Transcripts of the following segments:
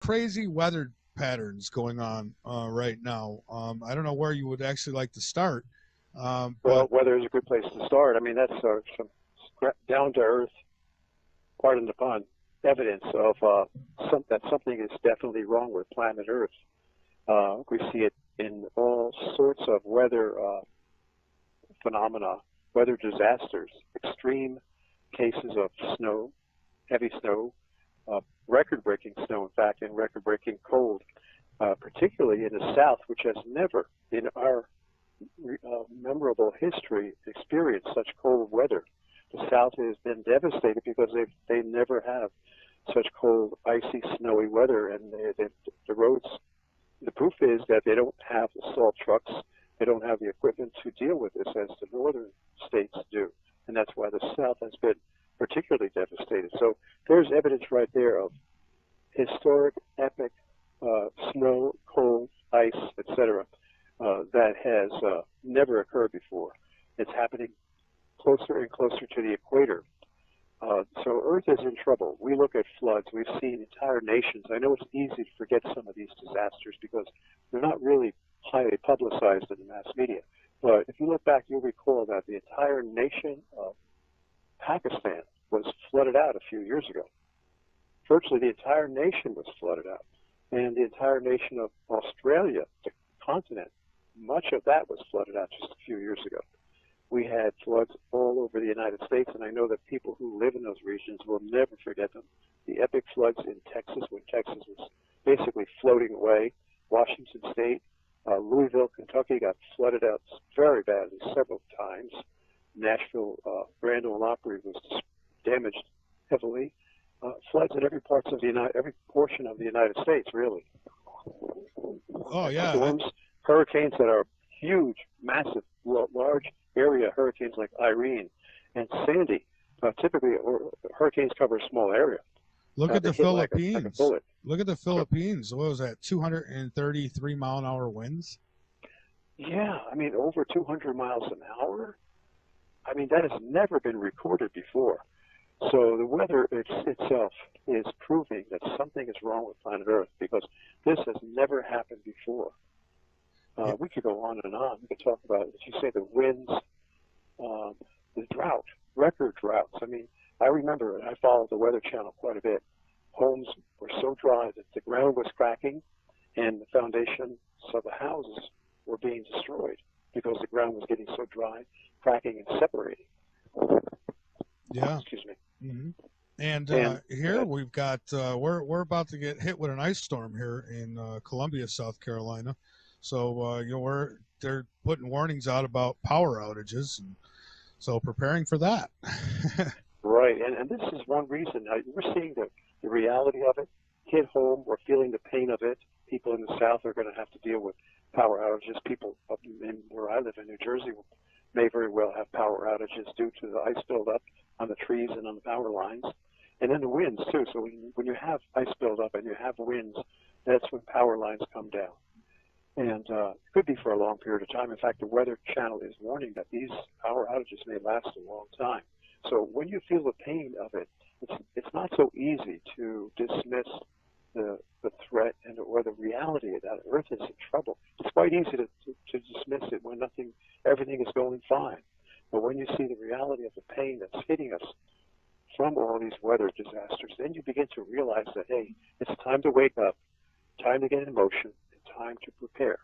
crazy weather patterns going on right now. I don't know where you would actually like to start. Well, weather is a good place to start. I mean, that's some down-to-earth, pardon the pun, evidence of that something is definitely wrong with planet Earth. We see it in all sorts of weather phenomena, weather disasters, extreme cases of snow, heavy snow, record-breaking snow, in fact, and record-breaking cold, particularly in the South, which has never, in our memorable history, experienced such cold weather. The South has been devastated because they never have such cold, icy, snowy weather, and the roads. The proof is that they don't have the salt trucks, they don't have the equipment to deal with this as the northern states do, and that's why the South has been particularly devastated. So there's evidence right there of historic, epic snow, cold, ice, etc. That has never occurred before. It's happening closer and closer to the equator. So Earth is in trouble. We look at floods. We've seen entire nations. I know it's easy to forget some of these disasters because they're not really highly publicized in the mass media. But if you look back, you'll recall that the entire nation of Pakistan was flooded out a few years ago. Virtually the entire nation was flooded out. And the entire nation of Australia, the continent, much of that was flooded out just a few years ago. We had floods all over the United States, and I know that people who live in those regions will never forget them. The epic floods in Texas, when Texas was basically floating away. Washington State, Louisville, Kentucky got flooded out very badly several times. Nashville, Grand Ole Opry was damaged heavily. Floods in every portion of the United States, really. Oh yeah. Storms, hurricanes that are huge, massive, large area hurricanes like Irene and Sandy. Typically, hurricanes cover a small area. Look at the Philippines. Like a bullet. Look at the Philippines. What was that? 233 mile an hour winds. Yeah, I mean over 200 miles an hour. I mean that has never been recorded before. So the weather itself is proving that something is wrong with planet Earth because this has never happened before. We could go on and on. We could talk about, as you say, the winds, the drought, record droughts. I mean, I remember, and I followed the Weather Channel quite a bit, homes were so dry that the ground was cracking and the foundations of the houses were being destroyed because the ground was getting so dry, cracking and separating. Yeah. Excuse me. Mm-hmm. And here we've got, we're about to get hit with an ice storm here in Columbia, South Carolina. So they're putting warnings out about power outages, and so preparing for that. Right, and this is one reason. We're seeing the reality of it hit home. We're feeling the pain of it. People in the South are going to have to deal with power outages. People up in where I live in New Jersey may very well have power outages due to the ice buildup on the trees and on the power lines. And then the winds, too. So when you have ice buildup and you have winds, that's when power lines come down. And it could be for a long period of time. In fact, the Weather Channel is warning that these power outages may last a long time. So when you feel the pain of it, it's not so easy to dismiss the threat or the reality that Earth is in trouble. It's quite easy to dismiss it when everything is going fine. But when you see the reality of the pain that's hitting us from all these weather disasters, then you begin to realize that, hey, it's time to wake up, time to get in motion, and time to prepare.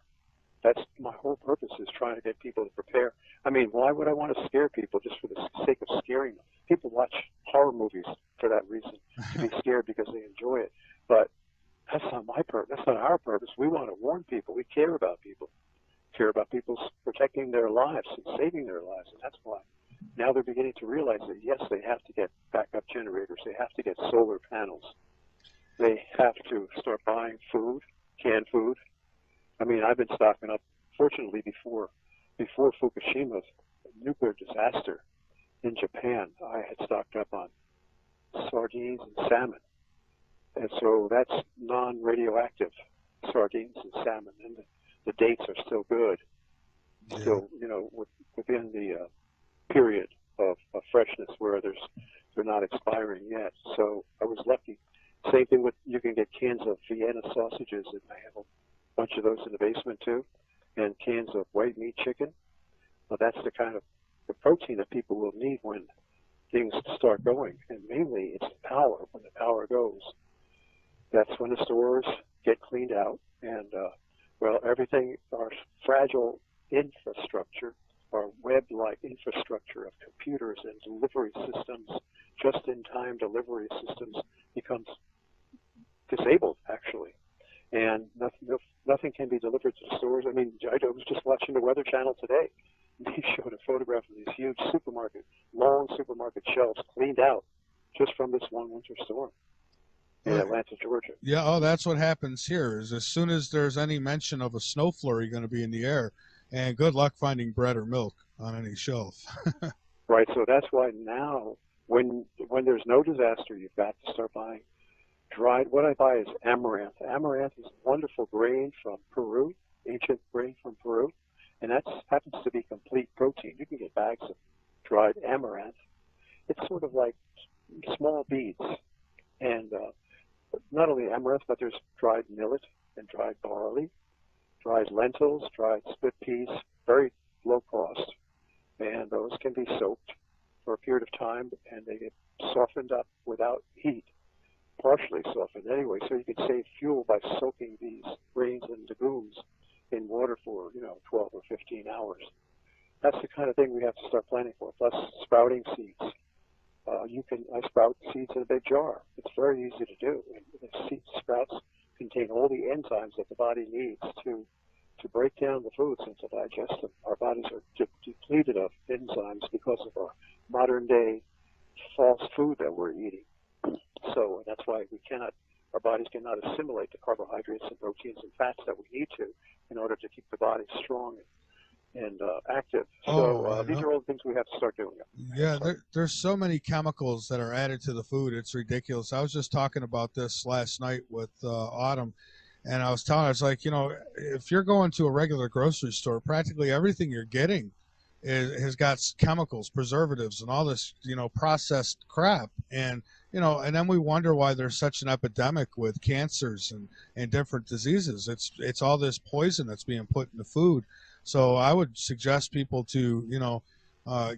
That's my whole purpose, is trying to get people to prepare. I mean, why would I want to scare people just for the sake of scaring them? People watch horror movies for that reason, to be scared because they enjoy it. But that's not my purpose. That's not our purpose. We want to warn people. We care about people. Care about people protecting their lives and saving their lives. And that's why now they're beginning to realize that, yes, they have to get backup generators. They have to get solar panels. They have to start buying food, canned food. I mean, I've been stocking up, fortunately, before Fukushima's nuclear disaster in Japan, I had stocked up on sardines and salmon. And so that's non-radioactive sardines and salmon, and the dates are still good, still, within the period of freshness where they're not expiring yet. So I was lucky Same thing with, you can get cans of Vienna sausages, and I have a bunch of those in the basement too, and cans of white meat chicken. Well, that's the kind of the protein that people will need when things start going, and mainly it's the power. When the power goes, that's when the stores get cleaned out, and well, everything, our fragile infrastructure, our web-like infrastructure of computers and delivery systems, just-in-time delivery systems, becomes disabled, actually. And nothing can be delivered to the stores. I mean, I was just watching the Weather Channel today. They showed a photograph of these huge long supermarket shelves cleaned out just from this one winter storm in Atlanta, Georgia. Yeah, oh, that's what happens here, is as soon as there's any mention of a snow flurry going to be in the air, and good luck finding bread or milk on any shelf. Right, so that's why now, when there's no disaster, you've got to start buying dried. What I buy is amaranth. Amaranth is a wonderful grain from Peru, ancient grain from Peru, and that happens to be complete protein. You can get bags of dried amaranth. It's sort of like small beads, and not only amaranth, but there's dried millet and dried barley, dried lentils, dried split peas, very low cost, and those can be soaked for a period of time, and they get softened up without heat, partially softened anyway, so you can save fuel by soaking these grains and legumes in water for 12 or 15 hours. That's the kind of thing we have to start planning for. Plus sprouting seeds. I sprout seeds in a big jar. It's very easy to do. And the sprouts contain all the enzymes that the body needs to break down the foods and to digest them. Our bodies are depleted of enzymes because of our modern day false food that we're eating. So that's why our bodies cannot assimilate the carbohydrates and proteins and fats that we need to in order to keep the body strong and active. So these are all the things we have to start doing. Yeah, there's so many chemicals that are added to the food. It's ridiculous. I was just talking about this last night with Autumn, and I was telling her, it's like, if you're going to a regular grocery store, practically everything you're getting has got chemicals, preservatives, and all this, processed crap. And, and then we wonder why there's such an epidemic with cancers and different diseases. It's all this poison that's being put in the food. So I would suggest people to,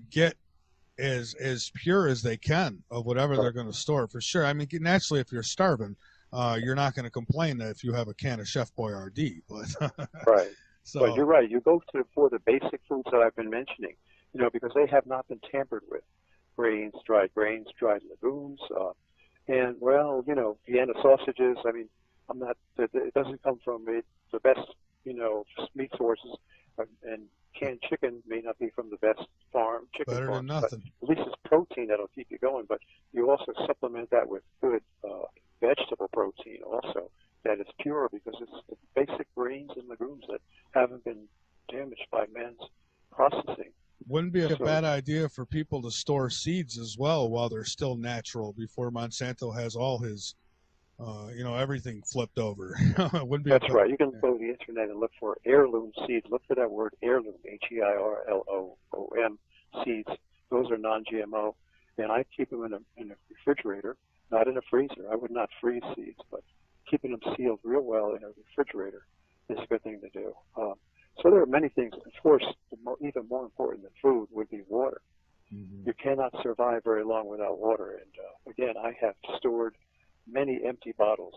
get as pure as they can of whatever they're going to store, for sure. I mean, naturally, if you're starving, you're not going to complain that if you have a can of Chef Boyardee. But right. So, but you're right. You go for the basic foods that I've been mentioning, because they have not been tampered with. Grains, dried legumes, and Vienna sausages. I mean, it doesn't come from the best, meat sources, and canned chicken may not be from the best chicken better farms. Than nothing. At least it's protein that'll keep you going. But you also supplement that with good vegetable protein also that is pure, because it's the basic grains and legumes that haven't been damaged by man's processing. Wouldn't be a bad idea for people to store seeds as well while they're still natural before Monsanto has all his, everything flipped over. That's right. You can go to the internet and look for heirloom seeds. Look for that word heirloom, Heirloom seeds. Those are non-GMO, and I keep them in a refrigerator, not in a freezer. I would not freeze seeds, but keeping them sealed real well in a refrigerator is a good thing to do. So there are many things. Of course, even more important than food would be water. Mm-hmm. You cannot survive very long without water. And again, I have stored many empty bottles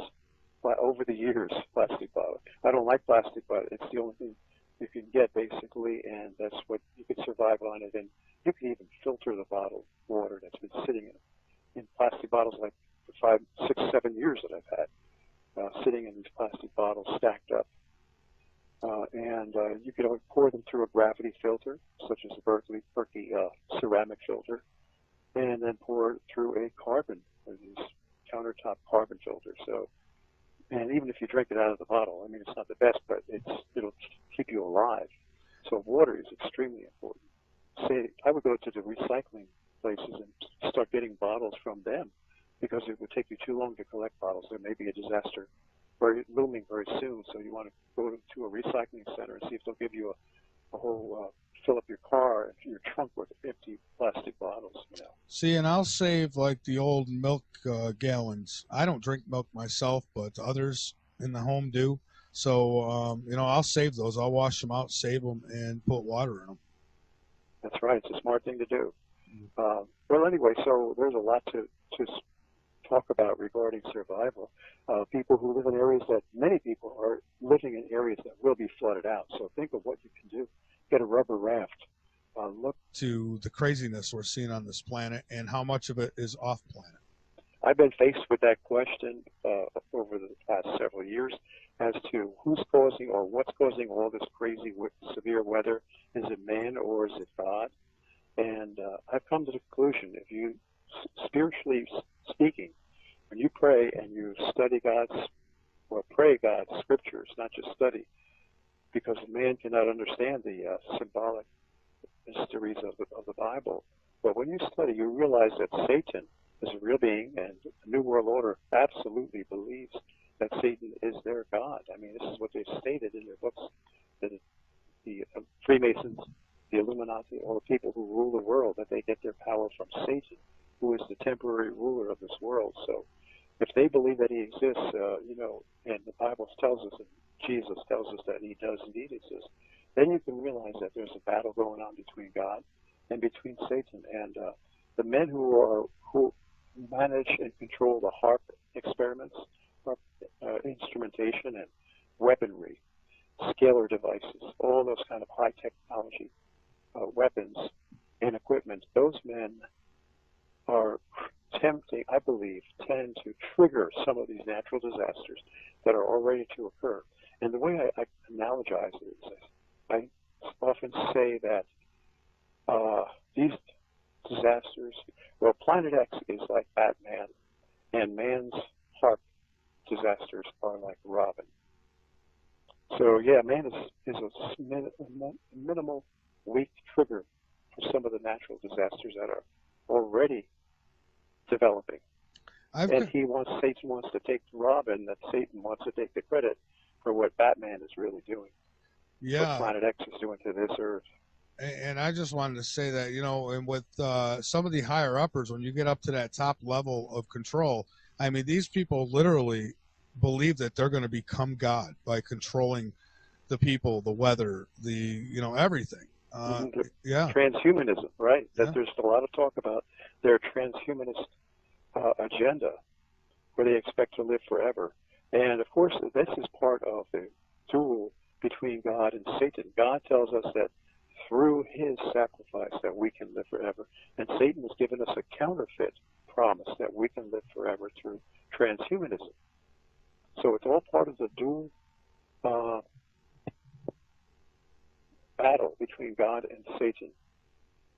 over the years, plastic bottles. I don't like plastic, but it's the only thing you can get, basically, and that's what you can survive on it. And you can even filter the bottled water that's been sitting in plastic bottles, like for 5, 6, 7 years that I've had, sitting in these plastic bottles stacked up. And you can pour them through a gravity filter, such as a Berkeley ceramic filter, and then pour it through a these countertop carbon filter. So, and even if you drink it out of the bottle, I mean, it's not the best, but it'll keep you alive. So water is extremely important. I would go to the recycling places and start getting bottles from them, because it would take you too long to collect bottles. There may be a disaster looming very soon, so you want to go to a recycling center and see if they'll give you a whole fill up your car, your trunk with empty plastic bottles. You know. See, and I'll save like the old milk gallons. I don't drink milk myself, but others in the home do. So, I'll save those. I'll wash them out, save them, and put water in them. That's right. It's a smart thing to do. Well, anyway, so there's a lot to talk about regarding survival. People who live in areas that many people are living in areas that will be flooded out. So think of what you can do. Get a rubber raft. Look to the craziness we're seeing on this planet and how much of it is off planet. I've been faced with that question over the past several years as to who's causing or what's causing all this crazy severe weather. Is it man or is it God? And I've come to the conclusion, if you, spiritually speaking, when you pray and you study God's, or pray God's scriptures, not just study, because man cannot understand the symbolic mysteries of the Bible. But when you study, you realize that Satan is a real being, and the New World Order absolutely believes that Satan is their God. I mean, this is what they've stated in their books, that the Freemasons, the Illuminati, or the people who rule the world, that they get their power from Satan, who is the temporary ruler of this world. So if they believe that he exists, and the Bible tells us, and Jesus tells us that he does indeed exist, then you can realize that there's a battle going on between God and between Satan. And the men who manage and control the HAARP experiments, instrumentation and weaponry, scalar devices, all those kind of high technology weapons and equipment, those men are tempting, I believe, tend to trigger some of these natural disasters that are already to occur. And the way I analogize it is I often say that these disasters, well, Planet X is like Batman, and man's HAARP disasters are like Robin. So, yeah, man is a minimal, weak trigger for some of the natural disasters that are already developing. Satan wants to take Robin, that Satan wants to take the credit for what Batman is really doing. Yeah. What Planet X is doing to this Earth. And I just wanted to say that, and with some of the higher uppers, when you get up to that top level of control, I mean, these people literally believe that they're going to become God by controlling the people, the weather, everything. Yeah. Transhumanism, right? Yeah. That there's a lot of talk about their transhumanist agenda, where they expect to live forever. And of course, this is part of the duel between God and Satan. God tells us that through his sacrifice that we can live forever. And Satan has given us a counterfeit promise that we can live forever through transhumanism. So it's all part of the dual battle between God and Satan.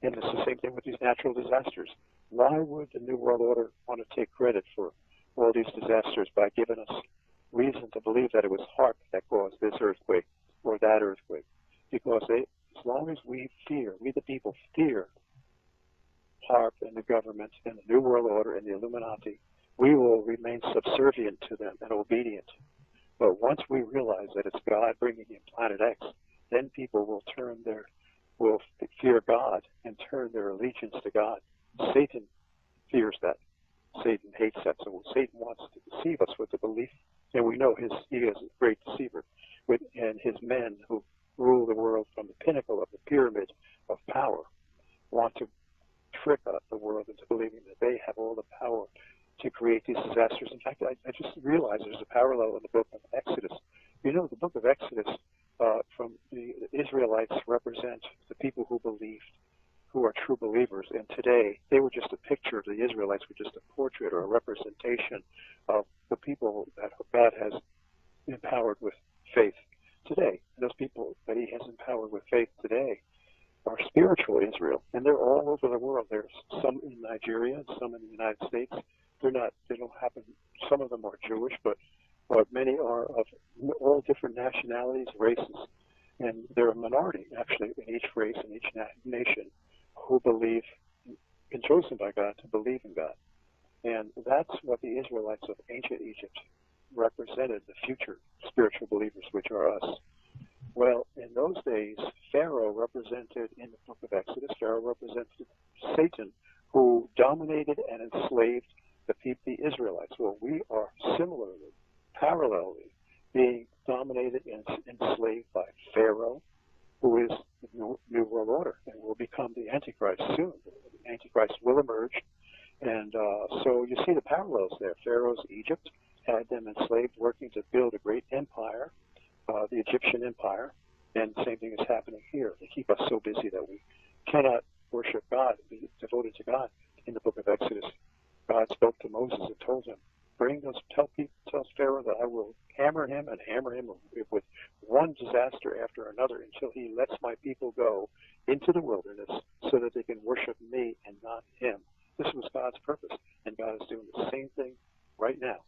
And it's the same thing with these natural disasters. Why would the New World Order want to take credit for all these disasters by giving us reason to believe that it was HAARP that caused this earthquake or that earthquake? Because as long as we the people fear HAARP and the government and the New World Order and the Illuminati, we will remain subservient to them and obedient. But once we realize that it's God bringing in Planet X, then people will fear God and turn their allegiance to God. Satan fears that. Satan hates that. So Satan wants to deceive us with the belief, and we know he is a great deceiver, and his men who rule the world from the pinnacle of the pyramid of power want to trick the world into believing that they have all the power to create these disasters. In fact, I just realized there's a parallel in the book of Exodus. The book of Exodus from the Israelites represent the people who believed, who are true believers. And today, they were just a picture, the Israelites were just a portrait or a representation of the people that God has empowered with faith today. And those people that he has empowered with faith today are spiritual Israel, and they're all over the world. There's some in Nigeria, some in the United States. They don't happen, some of them are Jewish, but many are of all different nationalities, races, and they're a minority, actually, in each race and each nation who believe, been chosen by God to believe in God. And that's what the Israelites of ancient Egypt represented, the future spiritual believers, which are us. Well, in those days, Pharaoh represented, in the book of Exodus, Pharaoh represented Satan, who dominated and enslaved the Israelites. Well, we are similarly, parallelly, being dominated and enslaved by Pharaoh, who is the New World Order, and will become the Antichrist soon. The Antichrist will emerge. And so you see the parallels there. Pharaoh's Egypt had them enslaved, working to build a great empire, the Egyptian empire, and the same thing is happening here. They keep us so busy that we cannot worship God, be devoted to God. In the book of Exodus, God spoke to Moses and told him, tell Pharaoh that I will hammer him with one disaster after another until he lets my people go into the wilderness so that they can worship me and not him. This was God's purpose, and God is doing the same thing right now.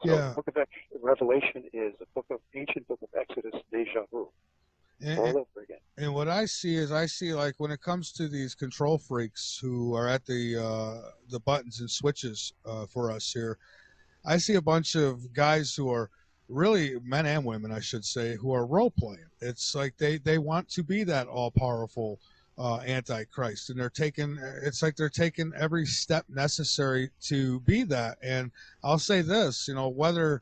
So Yeah. the book of Revelation is a ancient book of Exodus deja vu, all over again. And what I see like when it comes to these control freaks who are at the buttons and switches for us here, I see a bunch of guys who are really men and women, I should say, who are role playing. It's like they want to be that all powerful Antichrist, and it's like they're taking every step necessary to be that. And I'll say this, whether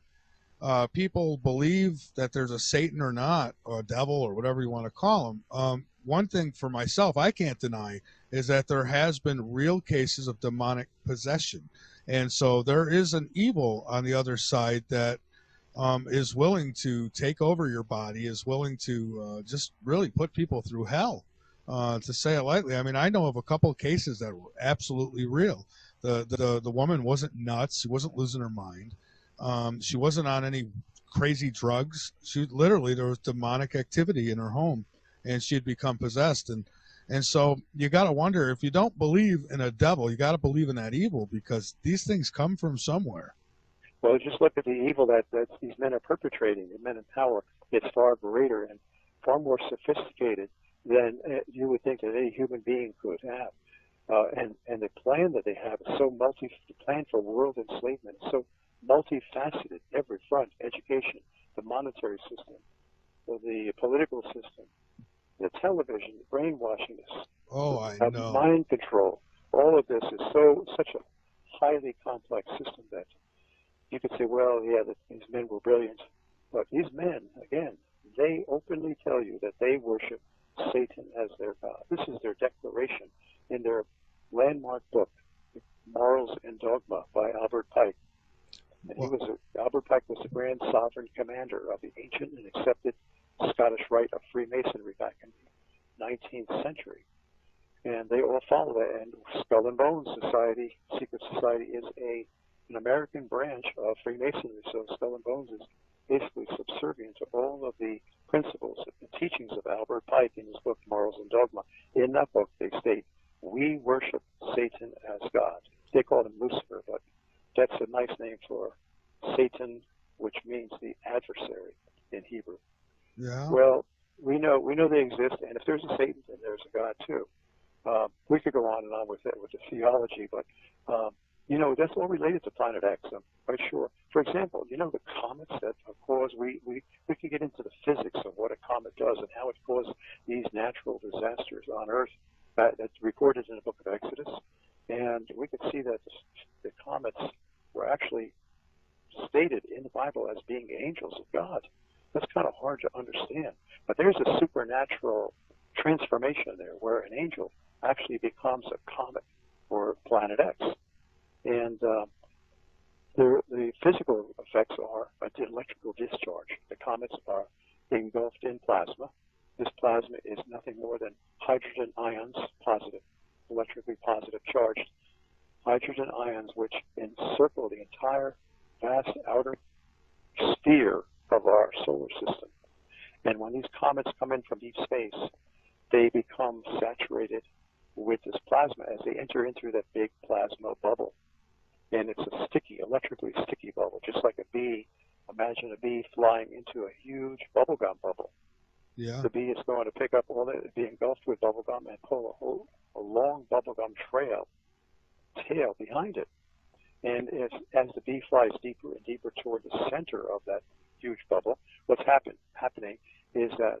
people believe that there's a Satan or not, or a devil or whatever you want to call him, one thing for myself I can't deny is that there has been real cases of demonic possession. And so there is an evil on the other side that is willing to take over your body, is willing to just really put people through hell, to say it lightly. I mean, I know of a couple of cases that were absolutely real. The woman wasn't nuts. She wasn't losing her mind. She wasn't on any crazy drugs. There was demonic activity in her home, and she had become possessed. And so you got to wonder, if you don't believe in a devil, you got to believe in that evil, because these things come from somewhere. Well, just look at the evil that these men are perpetrating. The men in power, it's far greater and far more sophisticated than you would think that any human being could have. And the plan that they have is so the plan for world enslavement is so multifaceted, every front: education, the monetary system, the political system, the television, the brainwashing, mind control. All of this is such a highly complex system that you could say, well, yeah, these men were brilliant. But these men, again, they openly tell you that they worship Satan as their God. This is their declaration in their landmark book, Morals and Dogma, by Albert Pike. And Albert Pike was the grand sovereign commander of the ancient and accepted Scottish rite of Freemasonry back in the 19th century. And they all follow that. And Skull and Bones Society, secret society, is an American branch of Freemasonry. So Skull and Bones is basically subservient to all of the principles and teachings of Albert Pike in his book, Morals and Dogma. In that book, they state, we worship Satan as God. They call him Lucifer, but that's a nice name for Satan, which means the adversary in Hebrew. Yeah. Well, we know they exist, and if there's a Satan, then there's a God too. We could go on and on with the theology, but that's all related to Planet X. I'm quite sure. For example, the comets that cause we could get into the physics of what a comet does and how it caused these natural disasters on Earth. That's recorded in the book of Exodus, and we could see that the comets were actually stated in the Bible as being angels of God. That's kind of hard to understand, but there's a supernatural transformation there where an angel actually becomes a comet or Planet X. And the physical effects are the electrical discharge. The comets are engulfed in plasma. This plasma is nothing more than hydrogen ions, positive, electrically positive charged hydrogen ions, which encircle the entire vast outer sphere of our solar system. And when these comets come in from deep space, they become saturated with this plasma as they enter into that big plasma bubble. And it's a electrically sticky bubble, just like a bee. Imagine a bee flying into a huge bubblegum bubble. Yeah. The bee is going to pick up all that, be engulfed with bubblegum and pull a long bubblegum tail behind it. And as the bee flies deeper and deeper toward the center of that huge bubble, what's happening is that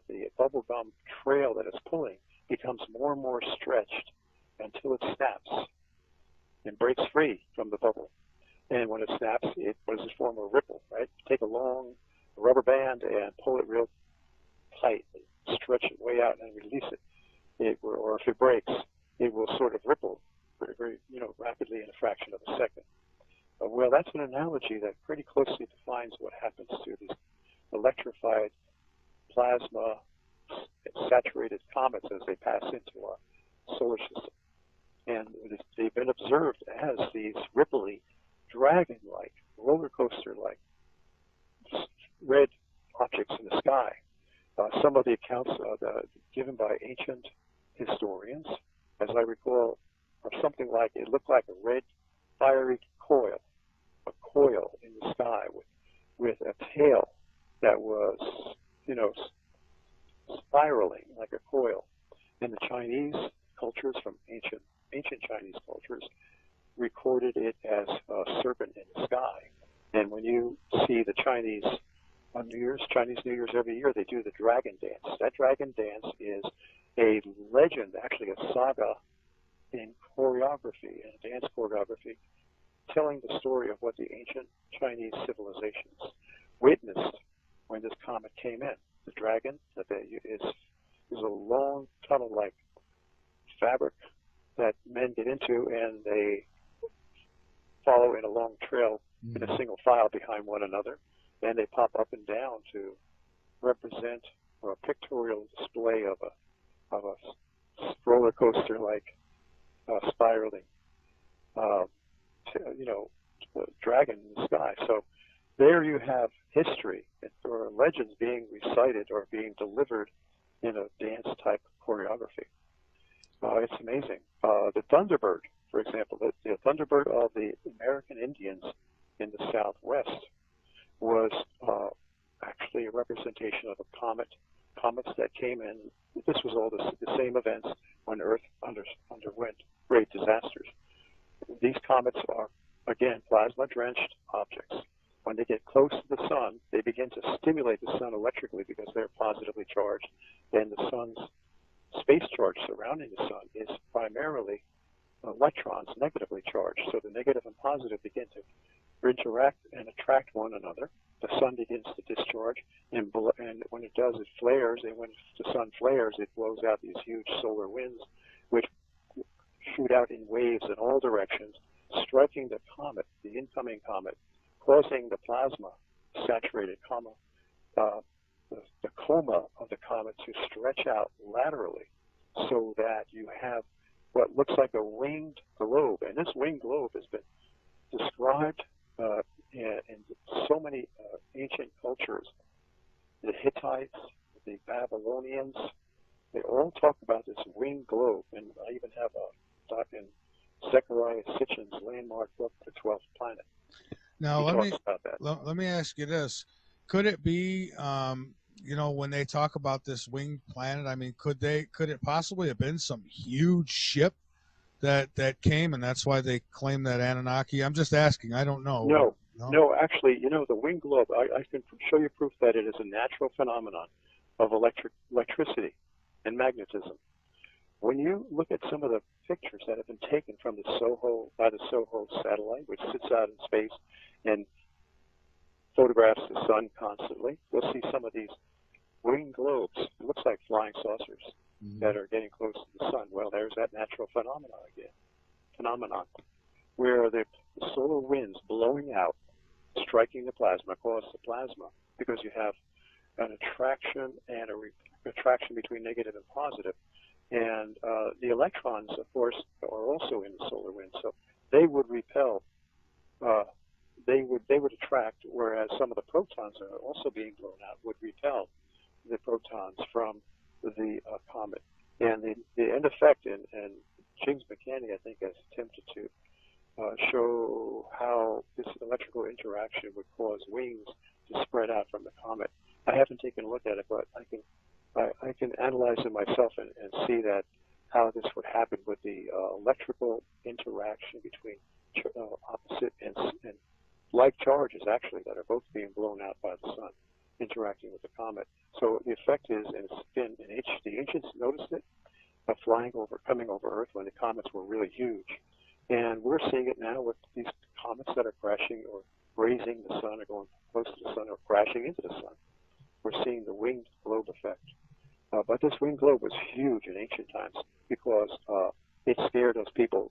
band and pull it real tight, and stretch it way out and release it, or if it breaks, it will sort of ripple very, very, rapidly in a fraction of a second. Well, that's an analogy that pretty closely defines what happens to these electrified plasma saturated comets as they pass into our solar system. And they've been observed as these ripply, dragon-like, roller coaster-like red objects in the sky. Some of the accounts given by ancient historians, as I recall, are something like it looked like a red, fiery coil in the sky with a tail that was, spiraling like a coil. And the Chinese cultures from ancient Chinese cultures recorded it as a serpent in the sky. And when you see the Chinese Chinese New Year's every year, they do the dragon dance. That dragon dance is a legend, actually a saga in choreography, in dance choreography, telling the story of what the ancient Chinese civilizations witnessed when this comet came in. The dragon is a long tunnel-like fabric that men get into, and they follow in a long trail in a single file behind one another, and they pop up and down to represent a pictorial display of a roller coaster-like spiraling, dragon in the sky. So there you have history or legends being recited or being delivered in a dance-type choreography. It's amazing. The Thunderbird, for example, the Thunderbird of the American Indians in the Southwest was actually a representation of a comets that came in. This was all the same events when Earth underwent great disasters. These comets are, again, plasma-drenched objects. When they get close to the sun, they begin to stimulate the sun electrically because they're positively charged, and the sun's space charge surrounding the sun is primarily electrons negatively charged. So the negative and positive begin to interact and attract one another. The sun begins to discharge, and when it does, it flares, and when the sun flares, it blows out these huge solar winds, which shoot out in waves in all directions, striking the comet, the incoming comet, causing the plasma saturated the coma of the comet to stretch out laterally so that you have what looks like a winged globe. And this winged globe has been described in so many ancient cultures. The Hittites, the Babylonians, they all talk about this winged globe. And I even have a doc in Zechariah Sitchin's landmark book, The 12th Planet. Now, let me ask you this. Could it be, when they talk about this winged planet, I mean, could it possibly have been some huge ship that came, and that's why they claim that Anunnaki? I'm just asking. I don't know. No, actually, the winged globe, I can show you proof that it is a natural phenomenon of electricity and magnetism. When you look at some of the pictures that have been taken from the Soho satellite, which sits out in space and photographs the sun constantly, you'll see some of these winged globes. It looks like flying saucers that are getting close to the sun. Well, there's that natural phenomenon where the solar winds blowing out, striking the plasma, cause the plasma, because you have an attraction and a attraction between negative and positive. And the electrons, of course, are also in the solar wind, so they would repel. They would attract, whereas some of the protons that are also being blown out would repel the protons from the comet. And the end effect, and James McCanny, I think, has attempted to show how this electrical interaction would cause wings to spread out from the comet. I haven't taken a look at it, but I can analyze it myself and see that how this would happen with the electrical interaction between opposite and like charges, actually, that are both being blown out by the sun, interacting with the comet. So the effect is, and it's been the ancients noticed it, coming over Earth when the comets were really huge. And we're seeing it now with these comets that are crashing or grazing the sun or going close to the sun or crashing into the sun. winged globe effect. But this winged globe was huge in ancient times because it scared those people,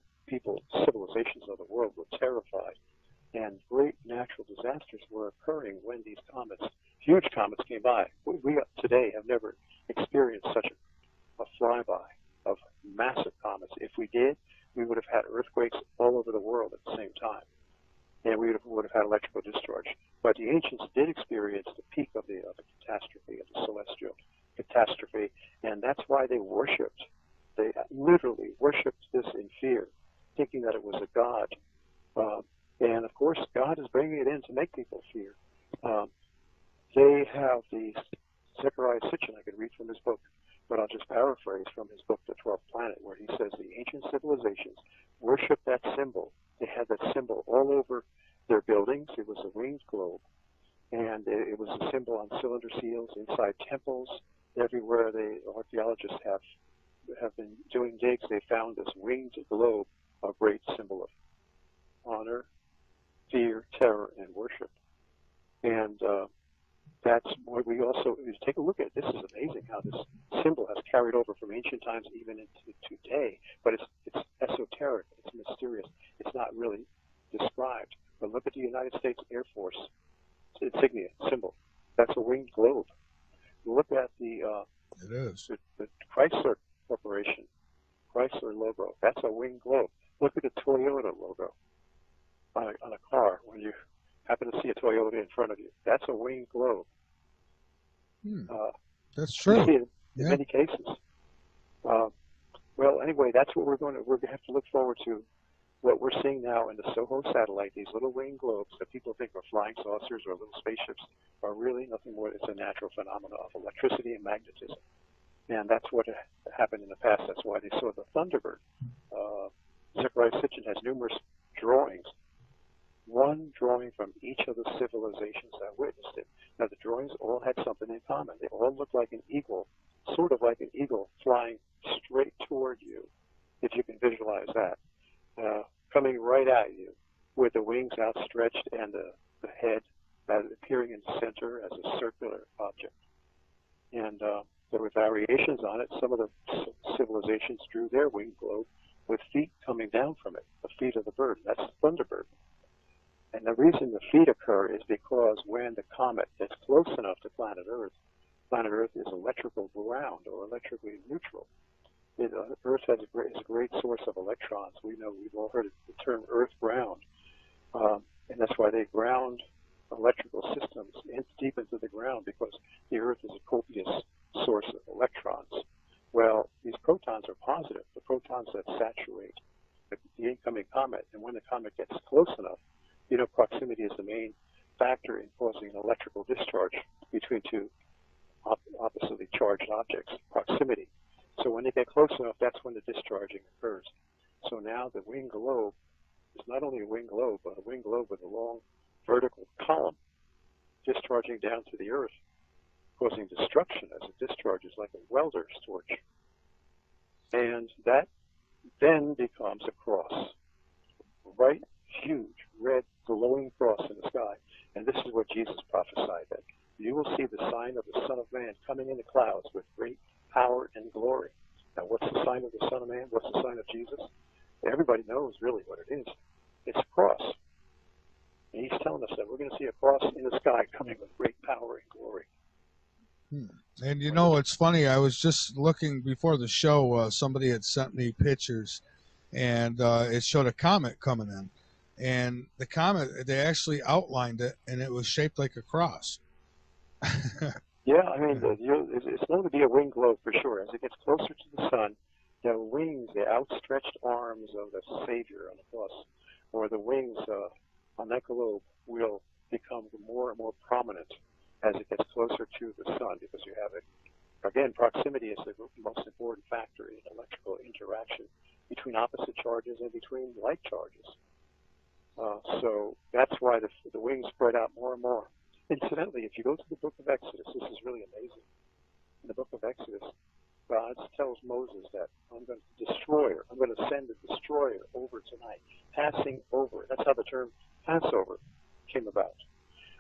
civilizations of the world were terrified. And great natural disasters were occurring when these comets, huge comets, came by. We today have never experienced such a flyby of massive comets. If we did, we would have had earthquakes all over the world at the same time, and we would have had electrical discharge. But the ancients did experience the peak of the catastrophe, of the celestial catastrophe, and that's why they worshipped. They literally worshipped this in fear, thinking that it was a god. And of course, God is bringing it in to make people fear. They have the Zechariah Sitchin, I could read from his book, but I'll just paraphrase from his book, The 12th Planet, where he says the ancient civilizations worshipped that symbol. They had that symbol all over their buildings. It was a winged globe, and it was a symbol on cylinder seals, inside temples, everywhere. The archaeologists have been doing digs. They found this winged globe, a great symbol of honor, fear, terror, and worship. And that's what we also take a look at. This is amazing how this symbol has carried over from ancient times even into today. But it's esoteric. It's mysterious. It's not really described. But look at the United States Air Force insignia symbol. That's a winged globe. Look at the Chrysler Corporation, Chrysler logo. That's a winged globe. Look at the Toyota logo on a car when you happen to see a Toyota in front of you. That's a winged globe. That's true. You see it in many cases. Well, anyway, that's what we're going to have to look forward to. What we're seeing now in the SOHO satellite, these little winged globes that people think are flying saucers or little spaceships, are really nothing more. It's a natural phenomenon of electricity and magnetism. And that's what happened in the past. That's why they saw the Thunderbird. Zechariah Sitchin has numerous drawings. One drawing from each of the civilizations that witnessed it. Now, the drawings all had something in common. They all looked like an eagle, sort of like an eagle flying straight toward you, if you can visualize that, coming right at you with the wings outstretched and the head appearing in the center as a circular object. And there were variations on it. Some of the civilizations drew their winged globe with feet coming down from it, the feet of the bird. That's the Thunderbird. And the reason the feet occur is because when the comet gets close enough to planet Earth is electrical ground or electrically neutral. Earth is a great source of electrons. We know, we've all heard the term Earth ground. And that's why they ground electrical systems deep into the ground, because the Earth is a copious source of electrons. Well, these protons are positive, the protons that saturate the incoming comet. And when the comet gets close enough, proximity is the main factor in causing an electrical discharge between two oppositely charged objects, proximity. So when they get close enough, that's when the discharging occurs. So now the winged globe is not only a winged globe, but a winged globe with a long vertical column discharging down to the Earth, causing destruction as it discharges like a welder's torch. And that then becomes a cross, right? Huge, red, glowing cross in the sky. And this is what Jesus prophesied, that you will see the sign of the Son of Man coming in the clouds with great power and glory. Now, what's the sign of the Son of Man? What's the sign of Jesus? Everybody knows really what it is. It's a cross. And he's telling us that we're going to see a cross in the sky coming with great power and glory. And it's funny. I was just looking before the show. Somebody had sent me pictures, and it showed a comet coming in. And the comet, they actually outlined it, and it was shaped like a cross. Yeah, I mean, it's going to be a winged globe for sure. As it gets closer to the sun, the wings, the outstretched arms of the Savior on the cross, or the wings on that globe, will become more and more prominent as it gets closer to the sun, because you have it. Again, proximity is the most important factor in electrical interaction between opposite charges and between like charges. So that's why the wings spread out more and more. Incidentally, if you go to the book of Exodus, this is really amazing. In the book of Exodus, God tells Moses that I'm going to send a destroyer over tonight, passing over. That's how the term Passover came about.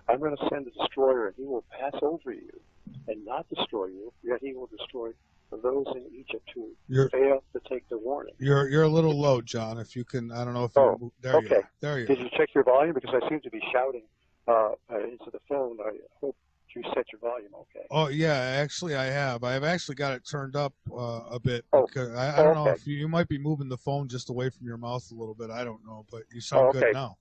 I'm going to send a destroyer, and he will pass over you and not destroy you, yet he will destroy those in Egypt who You're fail to take the warning. you're a little low, John. If you can, I don't know if you. There you okay. are. There you Did are. you check your volume? Because I seem to be shouting into the phone. I hope you set your volume okay. Oh yeah, actually I have. I've actually got it turned up a bit Oh, because I don't know okay. if you might be moving the phone just away from your mouth a little bit. I don't know, but you sound good Okay. now.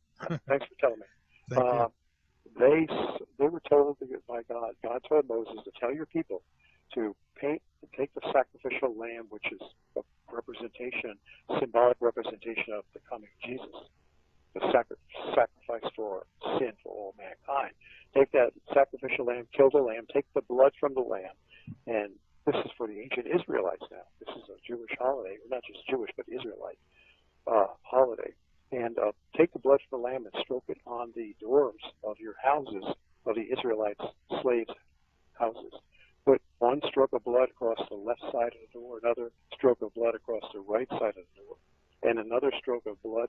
Thanks for telling me. Thank you. They were told by God. God told Moses to tell your people to take the sacrificial lamb, which is a symbolic representation of the coming Jesus, the sacrifice for sin for all mankind. Take that sacrificial lamb, kill the lamb, take the blood from the lamb, and this is for the ancient Israelites now. This is a Jewish holiday, not just Jewish, but Israelite holiday. And take the blood from the lamb and stroke it on the doors of your houses, of the Israelites' slaves' houses. Put one stroke of blood across the left side of the door, another stroke of blood across the right side of the door, and another stroke of blood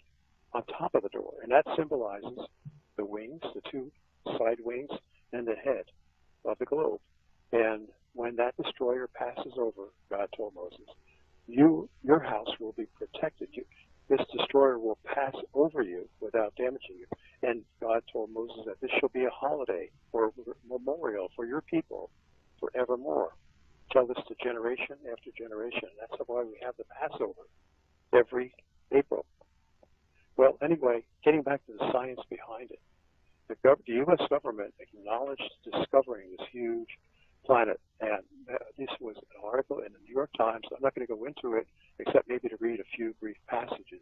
on top of the door. And that symbolizes the wings, the two side wings, and the head of the globe. And when that destroyer passes over, God told Moses, your house will be protected. This destroyer will pass over you without damaging you. And God told Moses that this shall be a holiday or memorial for your people forevermore. Tell this to generation after generation. That's why we have the Passover every April. Well, anyway, getting back to the science behind it, the U.S. government acknowledged discovering this huge planet, and this was an article in the New York Times. I'm not going to go into it, except maybe to read a few brief passages.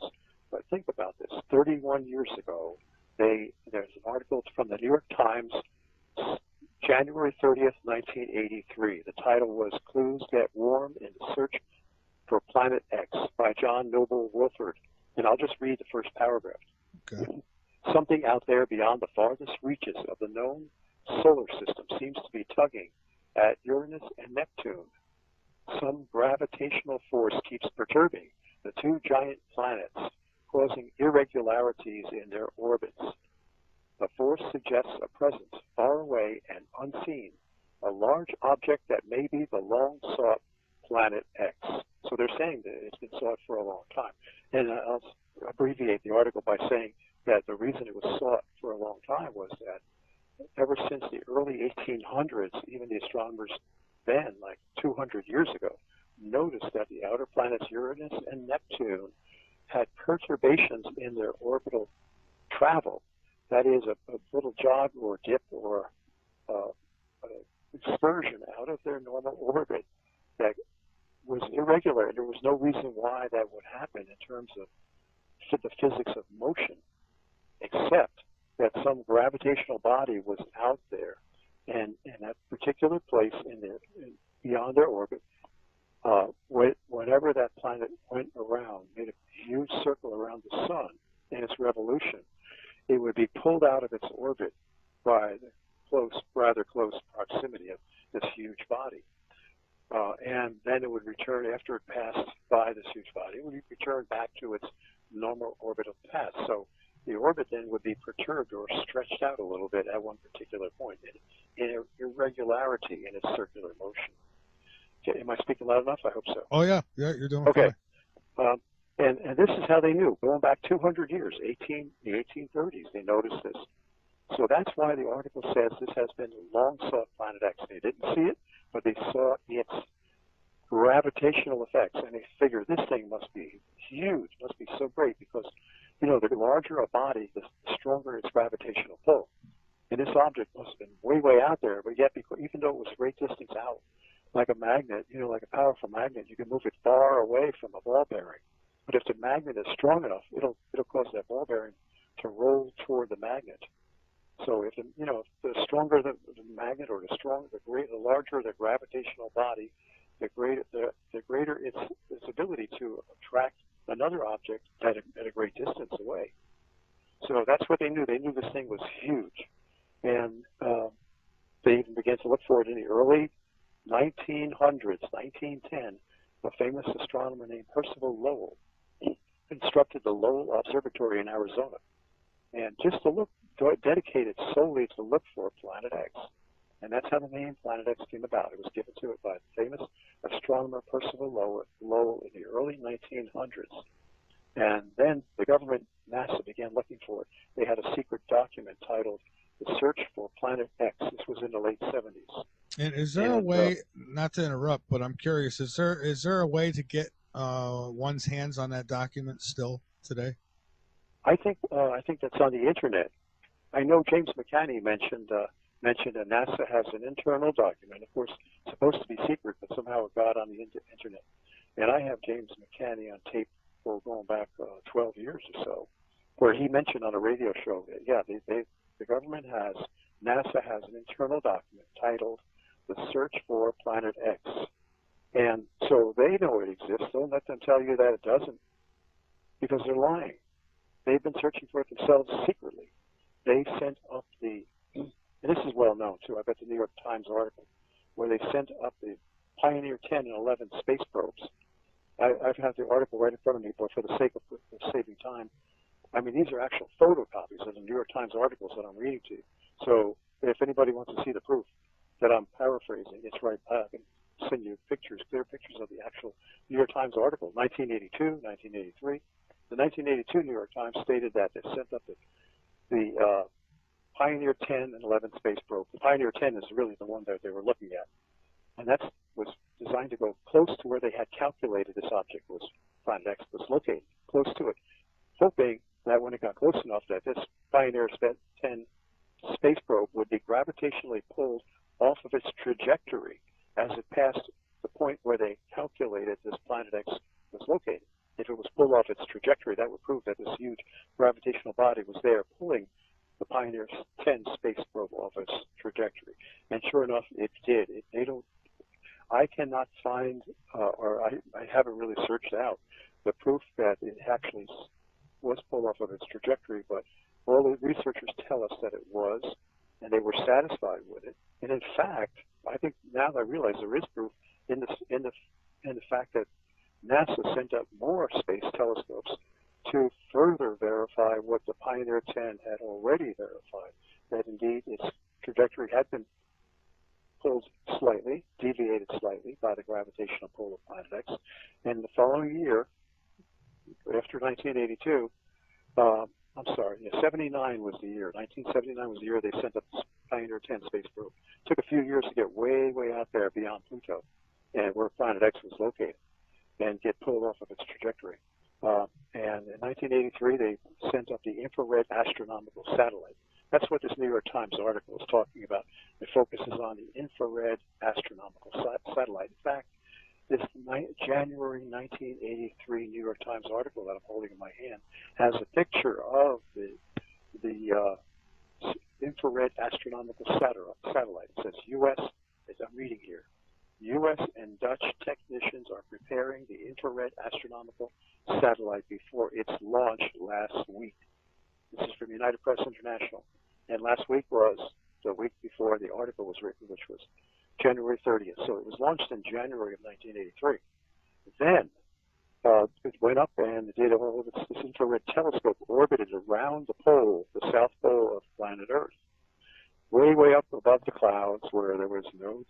But think about this. 31 years ago, there's an article from the New York Times, January 30th, 1983. The title was Clues Get Warm in the Search for Planet X by John Noble Wilford. And I'll just read the first paragraph. Okay. Something out there beyond the farthest reaches of the known solar system seems to be tugging at Uranus and Neptune. Some gravitational force keeps perturbing the two giant planets, causing irregularities in their orbits. The force suggests a presence far away and unseen, a large object that may be the long-sought Planet X. So they're saying that it's been sought for a long time. And I'll abbreviate the article by saying that the reason it was sought for a long time was that ever since the early 1800s, even the astronomers then, like 200 years ago, noticed that the outer planets Uranus and Neptune had perturbations in their orbital travel. That is, a little jog or dip or excursion out of their normal orbit that was irregular. There was no reason why that would happen in terms of the physics of motion, except that some gravitational body was out there, and in that particular place beyond their orbit, whenever that planet went around, made a huge circle around the sun in its revolution, it would be pulled out of its orbit by the rather close proximity of this huge body. And then it would return, after it passed by this huge body, it would return back to its normal orbital path. So the orbit then would be perturbed or stretched out a little bit at one particular point in irregularity in its circular motion. Okay, am I speaking loud enough? I hope so. Oh yeah, you're doing okay. fine. And this is how they knew, going back 200 years, the 1830s, they noticed this. So that's why the article says this has been long sought Planet X. They didn't see it, but they saw its gravitational effects, and they figured this thing must be huge, must be so great, because, you know, the larger a body, the stronger its gravitational pull. And this object must have been way, way out there, but yet, even though it was a great distance out, like a magnet, you know, like a powerful magnet, you can move it far away from a ball bearing. But if the magnet is strong enough, it'll cause that ball bearing to roll toward the magnet. So if the stronger the magnet, or the larger the gravitational body, the greater its ability to attract another object at a great distance away. So that's what they knew. They knew this thing was huge, and they even began to look for it in the early 1900s, 1910. A famous astronomer named Percival Lowell constructed the Lowell Observatory in Arizona, and just to look, dedicated solely to look for Planet X. And that's how the name Planet X came about. It was given to it by the famous astronomer Percival Lowell in the early 1900s. And then the government, NASA, began looking for it. They had a secret document titled The Search for Planet X. This was in the late 70s. And is there a way, not to interrupt, but I'm curious, is there a way to get one's hands on that document still today? I think that's on the internet. I know James McCanney mentioned that NASA has an internal document. Of course, it's supposed to be secret, but somehow it got on the internet. And I have James McCanney on tape for going back 12 years or so, where he mentioned on a radio show that, yeah, the government NASA has an internal document titled The Search for Planet X. And so they know it exists. Don't let them tell you that it doesn't, because they're lying. They've been searching for it themselves secretly. They sent up and this is well known too, I bet the New York Times article, where they sent up the Pioneer 10 and 11 space probes. I've had the article right in front of me, but for the sake of saving time, I mean, these are actual photocopies of the New York Times articles that I'm reading to you. So if anybody wants to see the proof that I'm paraphrasing, it's right back. I can send you pictures, clear pictures of the actual New York Times article, 1982, 1983. The 1982 New York Times stated that they sent up the Pioneer 10 and 11 space probe. The Pioneer 10 is really the one that they were looking at. And that was designed to go close to where they had calculated this object Planet X was located, close to it, hoping that when it got close enough that this Pioneer 10 space probe would be gravitationally pulled off of its trajectory as it passed the point where they calculated this Planet X was located. If it was pulled off its trajectory, that would prove that this huge gravitational body was there pulling the Pioneer 10 space probe off its trajectory. And sure enough, it did. I cannot find, or I haven't really searched out the proof that it actually was pulled off of its trajectory, but all the researchers tell us that it was, and they were satisfied with it. And in fact, I think now that I realize there is proof in the fact that NASA sent up more space telescopes to further verify what the Pioneer 10 had already verified, that indeed its trajectory had been pulled slightly, deviated slightly by the gravitational pull of Planet X. And the following year, after 1982, 79 was the year. 1979 was the year they sent up the Pioneer 10 space probe. It took a few years to get way, way out there beyond Pluto, and where Planet X was located, and get pulled off of its trajectory. And in 1983, they sent up the infrared astronomical satellite. That's what this New York Times article is talking about. It focuses on the infrared astronomical satellite. In fact, this January 1983 New York Times article that I'm holding in my hand has a picture of the infrared astronomical satellite. It says U.S., as I'm reading here, U.S. and Dutch technicians are preparing the infrared astronomical satellite before its launch last week. This is from United Press International. And last week was the week before the article was written, which was January 30th. So it was launched in January of 1983. Then it went up and it did all of this infrared telescope orbited around the pole, the south pole of planet Earth, way, way up above the clouds where there was no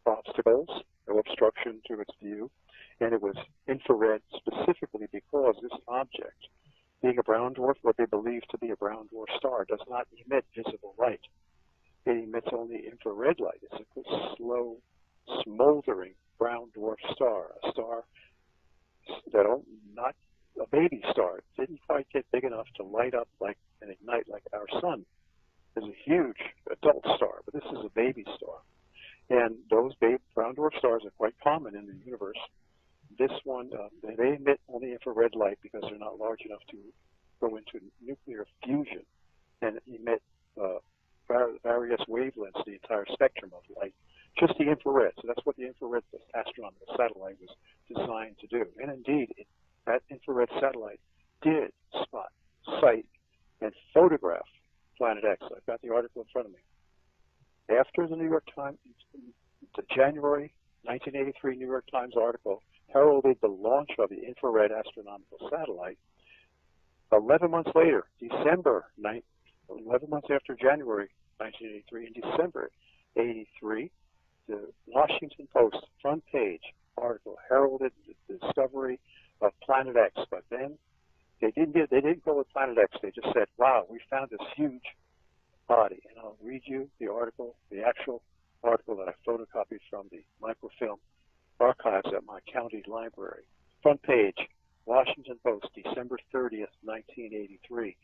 obstacles, no obstruction to its view. And it was infrared specifically because this object, being a brown dwarf, what they believe to be a brown dwarf star, does not emit visible light. It emits only infrared light. It's a slow, smoldering brown dwarf star, a star that not a baby star. It didn't quite get big enough to light up like and ignite like our sun. It's a huge adult star, but this is a baby star. And those brown dwarf stars are quite common in the universe. This one, they emit only infrared light because they're not large enough to go into nuclear fusion and emit various wavelengths, the entire spectrum of light, just the infrared. So that's what the infrared astronomical satellite was designed to do. And indeed, that infrared satellite did spot, sight, and photograph Planet X. I've got the article in front of me. After the New York Times, the January 1983 New York Times article heralded the launch of the infrared astronomical satellite, 11 months later, 11 months after January 1983, in December, 1983, the Washington Post front page article heralded the discovery of Planet X, but then they didn't go with Planet X. They just said, "Wow, we found this huge body." And I'll read you the article, the actual article that I photocopied from the microfilm archives at my county library. Front page, Washington Post, December 30th, 1983.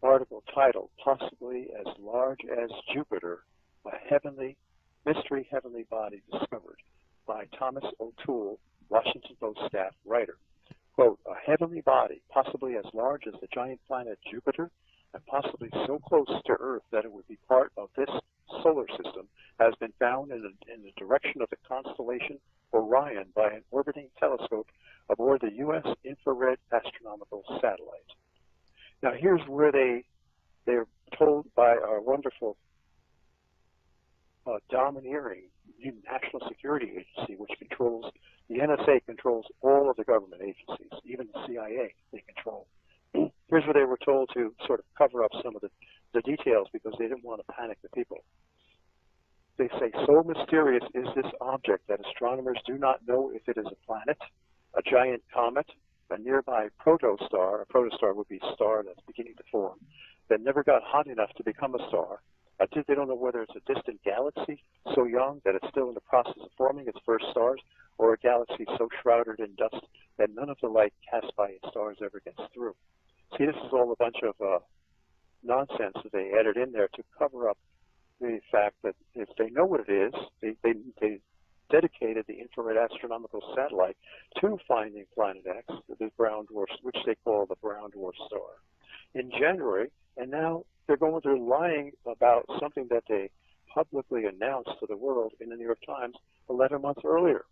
Article titled, "Possibly as Large as Jupiter, a Mystery Heavenly Body Discovered," by Thomas O'Toole, Washington Post staff writer. Quote, "A heavenly body, possibly as large as the giant planet Jupiter, and possibly so close to Earth that it would be part of this solar system, has been found in the direction of the constellation Orion by an orbiting telescope aboard the U.S. infrared astronomical satellite." Now here's where they're told by our wonderful domineering National Security Agency, which controls, the NSA controls all of the government agencies, even the CIA they control. Here's where they were told to sort of cover up some of the details because they didn't want to panic the people. They say, "So mysterious is this object that astronomers do not know if it is a planet, a giant comet, a nearby protostar," a protostar would be a star that's beginning to form, "that never got hot enough to become a star. They don't know whether it's a distant galaxy so young that it's still in the process of forming its first stars, or a galaxy so shrouded in dust that none of the light cast by its stars ever gets through." See, this is all a bunch of nonsense that they added in there to cover up the fact that if they know what it is, they dedicated the infrared astronomical satellite to finding Planet X, the brown dwarf, which they call the brown dwarf star, in January, and now they're lying about something that they publicly announced to the world in the New York Times 11 months earlier.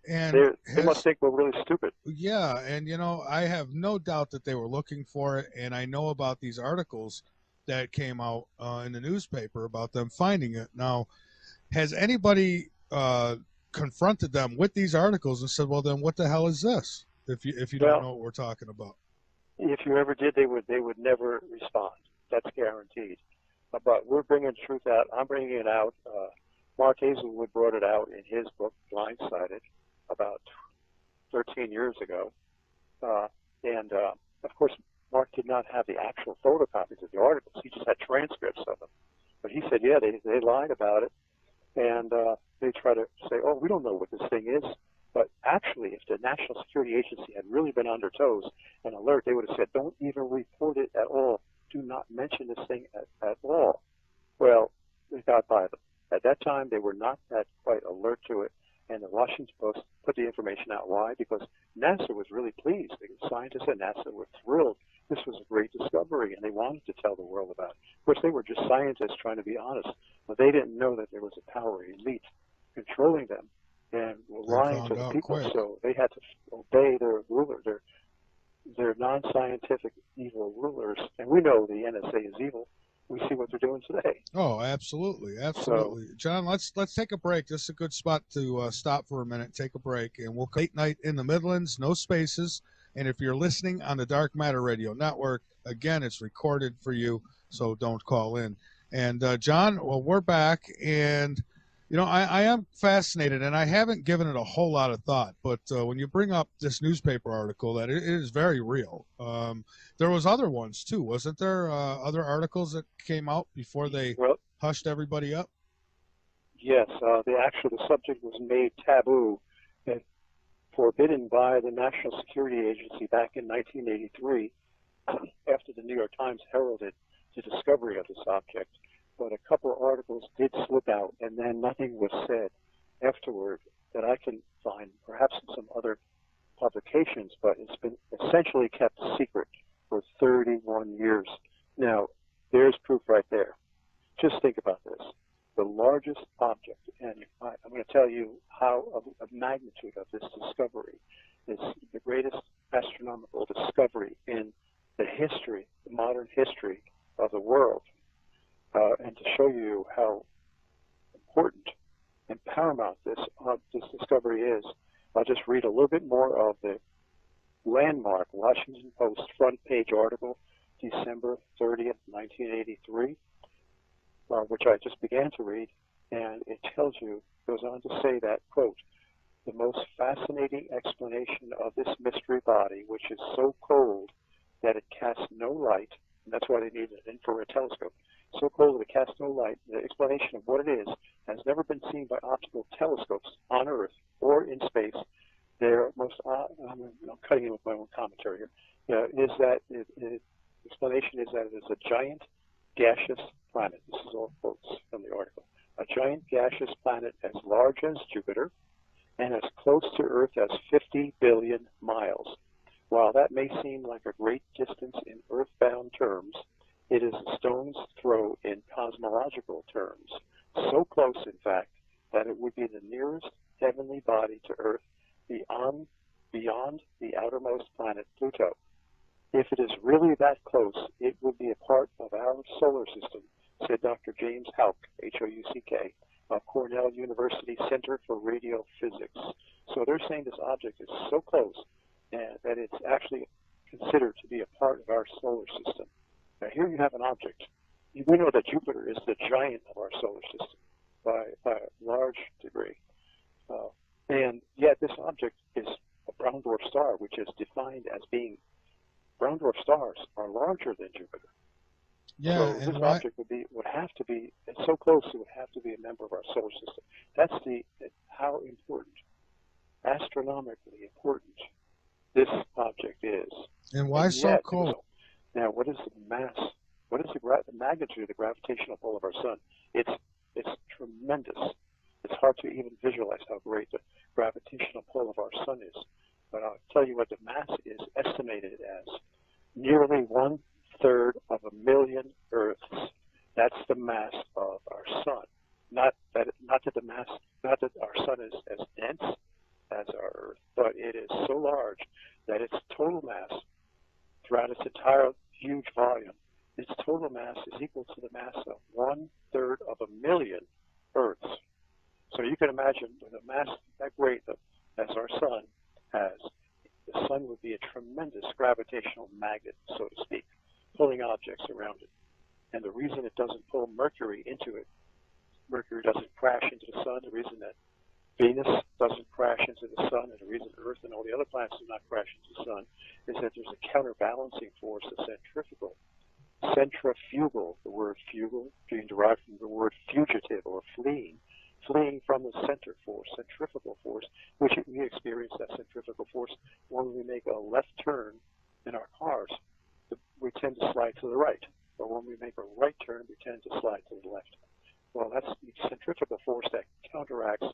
And they must think we're really stupid. Yeah, and I have no doubt that they were looking for it, and I know about these articles that came out in the newspaper about them finding it. Now, has anybody confronted them with these articles and said, "Well, then what the hell is this?" If you don't know what we're talking about. If you ever did, they would never respond. That's guaranteed. But we're bringing truth out. I'm bringing it out. Mark Hazelwood brought it out in his book, Blindsided, about 13 years ago. Of course, Mark did not have the actual photocopies of the articles. He just had transcripts of them. But he said, yeah, they lied about it. And they try to say, "Oh, we don't know what this thing is." But actually, if the National Security Agency had really been on their toes and alert, they would have said, "Don't even report it at all. Do not mention this thing at all." Well, they got by them. At that time, they were not that quite alert to it, and the Washington Post put the information out. Why? Because NASA was really pleased. The scientists at NASA were thrilled. This was a great discovery, and they wanted to tell the world about it. Of course, they were just scientists trying to be honest, but they didn't know that there was a power elite controlling them and were lying to the people. Quick. So they had to obey their ruler, their non-scientific evil rulers. And we know the NSA is evil. We see what they're doing today. Oh, absolutely, absolutely. So, John, let's take a break. This is a good spot to stop for a minute, take a break, and we'll late night in the Midlands, no spaces. And if you're listening on the Dark Matter Radio Network, again, it's recorded for you, so don't call in. And John, well, we're back, and I am fascinated, and I haven't given it a whole lot of thought, but when you bring up this newspaper article, that it is very real. There was other ones too, wasn't there? Other articles that came out before they hushed everybody up? Yes, the subject was made taboo and forbidden by the National Security Agency back in 1983 after the New York Times heralded the discovery of this object. But a couple of articles did slip out, and then nothing was said afterward that I can find, perhaps in some other publications, but it's been essentially kept secret for 31 years. Now, there's proof right there. Just think about this. The largest object, and I'm going to tell you how of magnitude of this discovery is the greatest astronomical discovery in the history, the modern history of the world. And to show you how important and paramount this discovery is, I'll just read a little bit more of the landmark Washington Post front page article, December 30th, 1983, which I just began to read. And it goes on to say that, quote, the most fascinating explanation of this mystery body, which is so cold that it casts no light, and that's why they need an infrared telescope, so cold that it casts no light, the explanation of what it is has never been seen by optical telescopes on Earth or in space. Their most, I'm cutting in with my own commentary here, is that the explanation is that it is a giant gaseous planet. This is all quotes from the article. A giant gaseous planet as large as Jupiter and as close to Earth as 50 billion miles. While that may seem like a great distance in earthbound terms, it is a stone's throw in cosmological terms. So close, in fact, that it would be the nearest heavenly body to Earth beyond the outermost planet, Pluto. If it is really that close, it would be a part of our solar system, said Dr. James Houck, H-O-U-C-K, of Cornell University Center for Radiophysics. So they're saying this object is so close that it's actually considered to be a part of our solar system. Now here you have an object. We know that Jupiter is the giant of our solar system by a large degree. And yet this object is a brown dwarf star, which is defined as being, brown dwarf stars are larger than Jupiter. Yeah, so and this object would have to be, it's so close it would have to be a member of our solar system. That's how important, astronomically important, this object is. And why so cold? Now, what is the mass? What is the magnitude of the gravitational pull of our sun? It's tremendous. It's hard to even visualize how great the gravitational pull of our sun is. But I'll tell you what the mass is estimated as: nearly 1/3 of a million Earths. That's the mass of our sun. Not that our sun is as dense as our Earth, but it is so large that its total mass throughout its entire huge volume, its total mass is equal to the mass of 1/3 of a million Earths. So you can imagine with a mass that great as our sun has, the sun would be a tremendous gravitational magnet, so to speak, pulling objects around it. And the reason it doesn't pull Mercury into it, Mercury doesn't crash into the sun, the reason that Venus doesn't crash into the sun, and the reason Earth and all the other planets do not crash into the sun is that there's a counterbalancing force, a centrifugal, the word fugal being derived from the word fugitive or fleeing from the center force, centrifugal force, which we experience that centrifugal force when we make a left turn in our cars. We tend to slide to the right, or when we make a right turn, we tend to slide to the left. Well, that's the centrifugal force that counteracts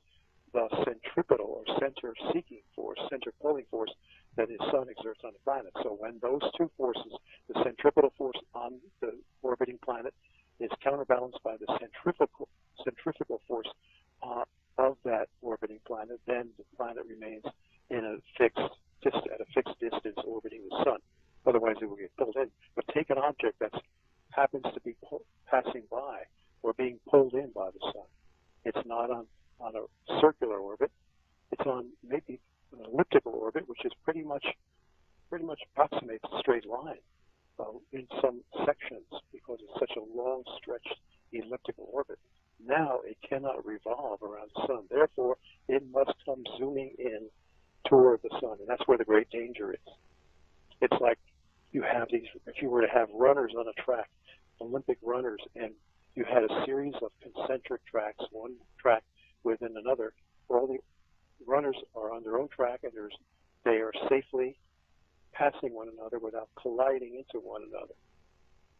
the centripetal or center-seeking force, center-pulling force that the sun exerts on the planet. So when those two forces, the centripetal force on the orbiting planet is counterbalanced by the centrifugal force of that orbiting planet, then the planet remains at a fixed distance orbiting the sun. Otherwise, it will get pulled in. But take an object that happens to be passing by or being pulled in by the sun. It's not on a circular orbit. It's on maybe an elliptical orbit, which is pretty much approximates a straight line in some sections because it's such a long stretched elliptical orbit. Now it cannot revolve around the sun. Therefore, it must come zooming in toward the sun, and that's where the great danger is. It's like you have these, if you were to have runners on a track, Olympic runners, and you had a series of concentric tracks, one track within another, where all the runners are on their own track and they are safely passing one another without colliding into one another,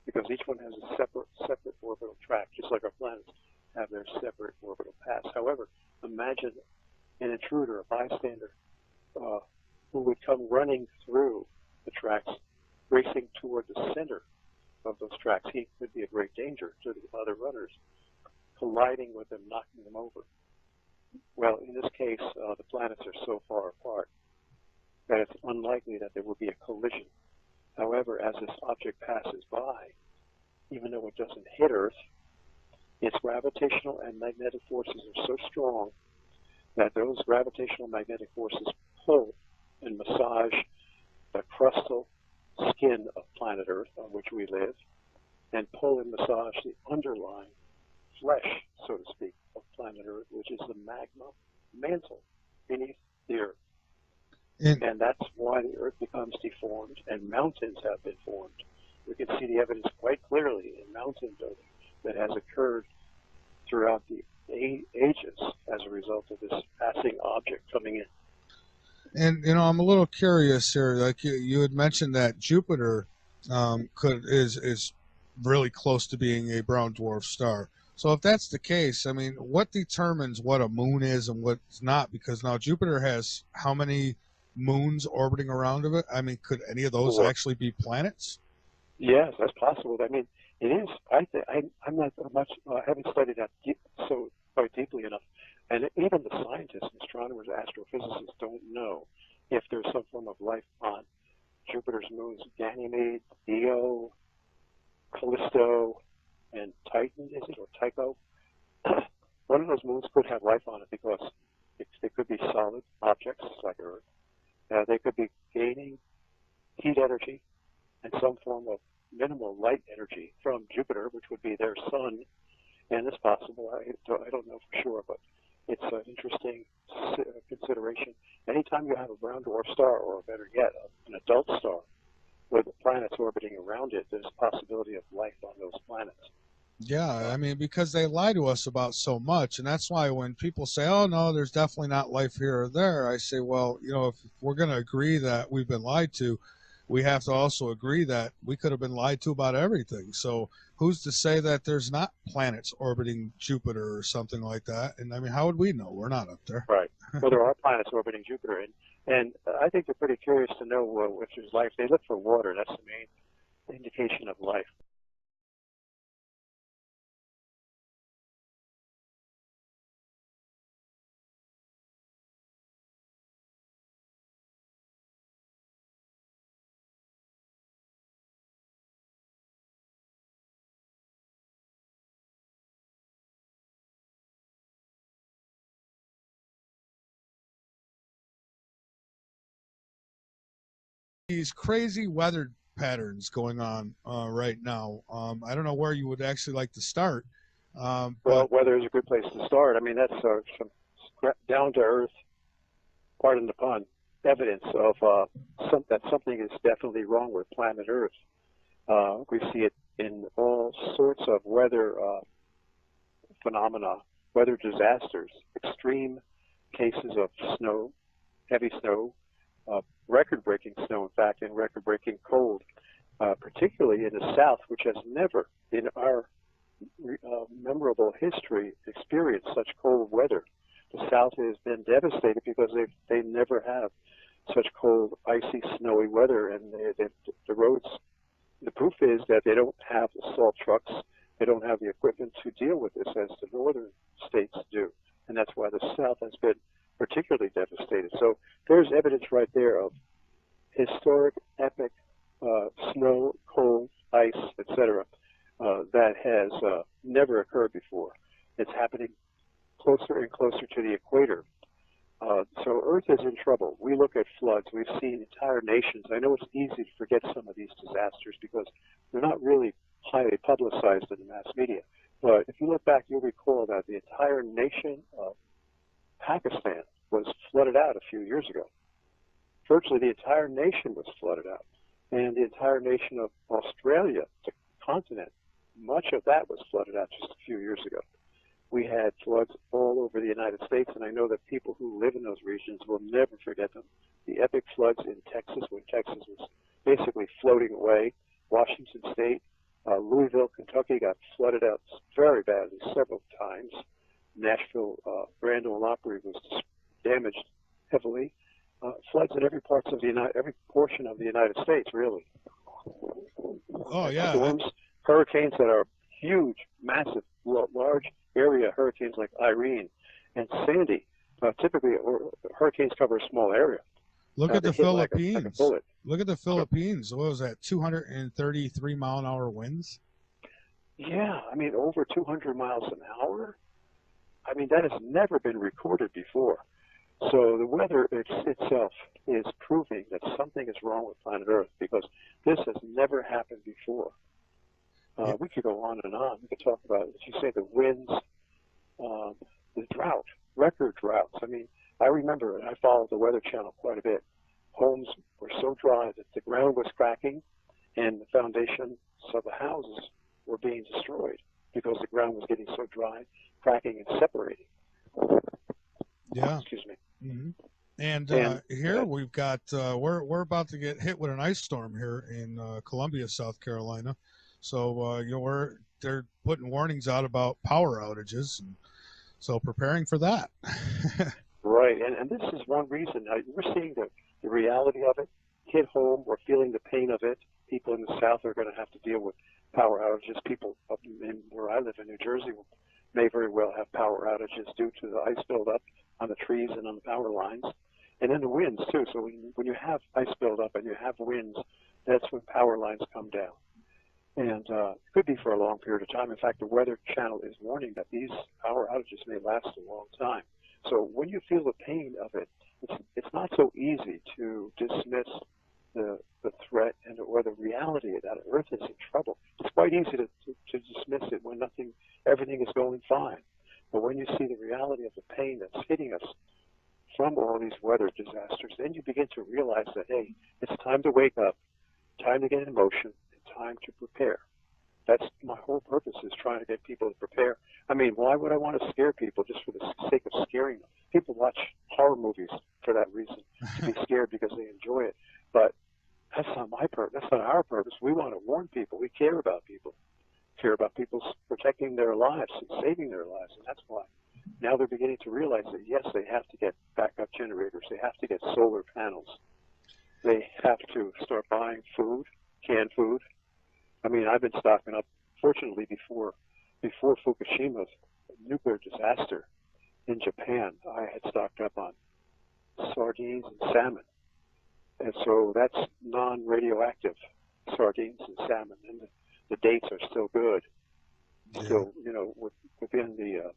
because each one has a separate orbital track, just like our planets have their separate orbital paths. However, imagine an intruder, a bystander, who would come running through the tracks, racing toward the center of those tracks. He could be a great danger to the other runners, colliding with them, knocking them over. Well, in this case, the planets are so far apart that it's unlikely that there will be a collision. However, as this object passes by, even though it doesn't hit Earth, its gravitational and magnetic forces are so strong that those gravitational magnetic forces pull and massage the crustal skin of planet Earth on which we live, and pull and massage the underlying flesh, so to speak, of planet Earth, which is the magma mantle beneath the Earth. And that's why the Earth becomes deformed and mountains have been formed. We can see the evidence quite clearly in mountain building that has occurred throughout the ages as a result of this passing object coming in. And I'm a little curious here. Like you had mentioned that Jupiter is really close to being a brown dwarf star. So if that's the case, I mean, what determines what a moon is and what's not? Because now Jupiter has how many moons orbiting around of it? I mean, could any of those actually be planets? Yes, that's possible. I mean, it is. I'm not much. I haven't studied that quite deeply enough. And even the scientists, astronomers, astrophysicists don't know if there's some form of life on Jupiter's moons, Ganymede, Io, Callisto, and Titan, is it, or Tycho? One of those moons could have life on it because they could be solid objects like Earth. They could be gaining heat energy and some form of minimal light energy from Jupiter, which would be their sun. And it's possible. I don't know for sure, but it's an interesting consideration. Anytime you have a brown dwarf star, or better yet, an adult star with planets orbiting around it, there's a possibility of life on those planets. Yeah, I mean, because they lie to us about so much, and that's why when people say, "Oh no, there's definitely not life here or there," I say, well, if we're going to agree that we've been lied to, we have to also agree that we could have been lied to about everything. So who's to say that there's not planets orbiting Jupiter or something like that? And I mean, how would we know? We're not up there. Right. Well, there are planets orbiting Jupiter, and I think they're pretty curious to know if there's life. They look for water. That's the main indication of life. These crazy weather patterns going on right now. I don't know where you would actually like to start. Well, weather is a good place to start. I mean, that's some down-to-earth, pardon the pun, evidence of that something is definitely wrong with planet Earth. We see it in all sorts of weather phenomena, weather disasters, extreme cases of snow, heavy snow, record-breaking snow, in fact, and record-breaking cold, particularly in the South, which has never, in our memorable history, experienced such cold weather. The South has been devastated because they never have such cold, icy, snowy weather, and the roads. The proof is that they don't have the salt trucks. They don't have the equipment to deal with this as the northern states do, and that's why the South has been particularly devastated. So there's evidence right there of historic, epic snow, cold, ice, etc. That has never occurred before. It's happening closer and closer to the equator. So Earth is in trouble. We look at floods. We've seen entire nations. I know it's easy to forget some of these disasters because they're not really highly publicized in the mass media. But if you look back, you'll recall that the entire nation of Pakistan was flooded out a few years ago. Virtually the entire nation was flooded out. And the entire nation of Australia, the continent, much of that was flooded out just a few years ago. We had floods all over the United States, and I know that people who live in those regions will never forget them. The epic floods in Texas, when Texas was basically floating away. Washington State, Louisville, Kentucky got flooded out very badly several times. Nashville, Grand Ole Opry was damaged heavily. Floods in every portion of the United States, really. Oh yeah. Storms, hurricanes that are huge, massive, large area hurricanes like Irene and Sandy. Typically, hurricanes cover a small area. Look at the Philippines. Like a bullet. Look at the Philippines. What was that? 233 mile an hour winds. Yeah, I mean over 200 miles an hour. I mean that has never been recorded before. So the weather itself is proving that something is wrong with planet Earth because this has never happened before. We could go on and on. We could talk about, as you say, the winds, the drought, record droughts. I mean, I remember, and I followed the Weather Channel quite a bit, homes were so dry that the ground was cracking and the foundations of the houses were being destroyed because the ground was getting so dry, cracking and separating. Yeah. Excuse me. Mm-hmm. And here we've got we're about to get hit with an ice storm here in Columbia, South Carolina. So they're putting warnings out about power outages, and so preparing for that. Right, and this is one reason we're seeing the reality of it hit home. We're feeling the pain of it. People in the South are going to have to deal with power outages. People up in where I live in New Jersey may very well have power outages due to the ice buildup on the trees and on the power lines. And then the winds, too. So when you have ice buildup and you have winds, that's when power lines come down. And it could be for a long period of time. In fact, the Weather Channel is warning that these power outages may last a long time. So when you feel the pain of it, it's not so easy to dismiss the threat or the reality that Earth is in trouble. It's quite easy to dismiss it when everything is going fine. But when you see the reality of the pain that's hitting us from all these weather disasters, then you begin to realize that, hey, it's time to wake up, time to get in motion, and time to prepare. That's my whole purpose, is trying to get people to prepare. I mean, why would I want to scare people just for the sake of scaring them? People watch horror movies for that reason, to be scared because they enjoy it. But that's not my purpose. That's not our purpose. We want to warn people. We care about people. Care about people protecting their lives and saving their lives, and that's why. Now they're beginning to realize that, yes, they have to get backup generators. They have to get solar panels. They have to start buying food, canned food. I mean, I've been stocking up, fortunately, before Fukushima's nuclear disaster in Japan, I had stocked up on sardines and salmon. And so that's non-radioactive sardines and salmon, and the dates are still good. Yeah. Still, within the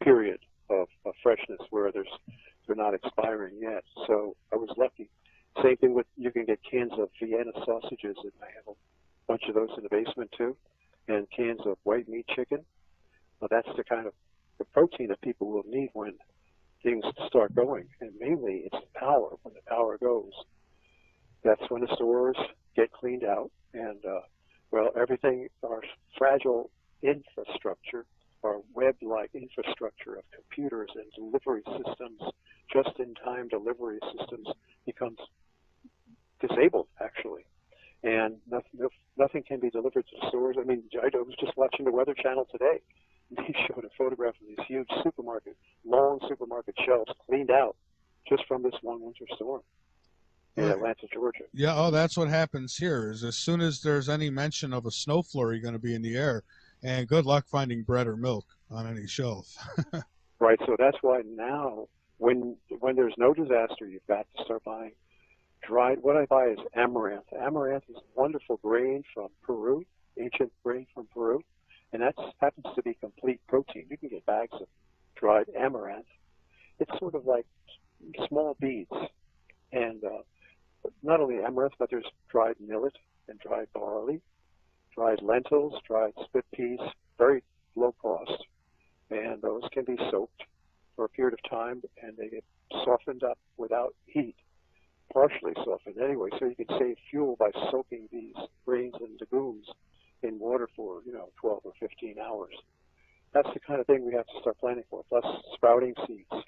period of freshness where they're not expiring yet. So I was lucky. Same thing with, you can get cans of Vienna sausages, and I have a bunch of those in the basement too, and cans of white meat chicken. Well, that's the kind of the protein that people will need when things start going, and mainly it's the power. When the power goes, that's when the stores get cleaned out, and everything, our fragile infrastructure, our web-like infrastructure of computers and delivery systems, just-in-time delivery systems, becomes disabled, actually. And nothing can be delivered to the stores. I mean, I was just watching the Weather Channel today. They showed a photograph of these huge long supermarket shelves cleaned out just from this one winter storm in Atlanta, Georgia. Yeah, that's what happens here, is as soon as there's any mention of a snow flurry going to be in the air, and good luck finding bread or milk on any shelf. Right, so that's why now, when there's no disaster, you've got to start buying dried. What I buy is amaranth. Amaranth is a wonderful grain from Peru, ancient grain from Peru, and that happens to be complete protein. You can get bags of dried amaranth. It's sort of like small beads, and not only amaranth, but there's dried millet and dried barley, dried lentils, dried split peas, very low cost, and those can be soaked for a period of time, and they get softened up without heat, partially softened anyway, so you can save fuel by soaking these grains and legumes in water for 12 or 15 hours. That's the kind of thing we have to start planning for. Plus sprouting seeds.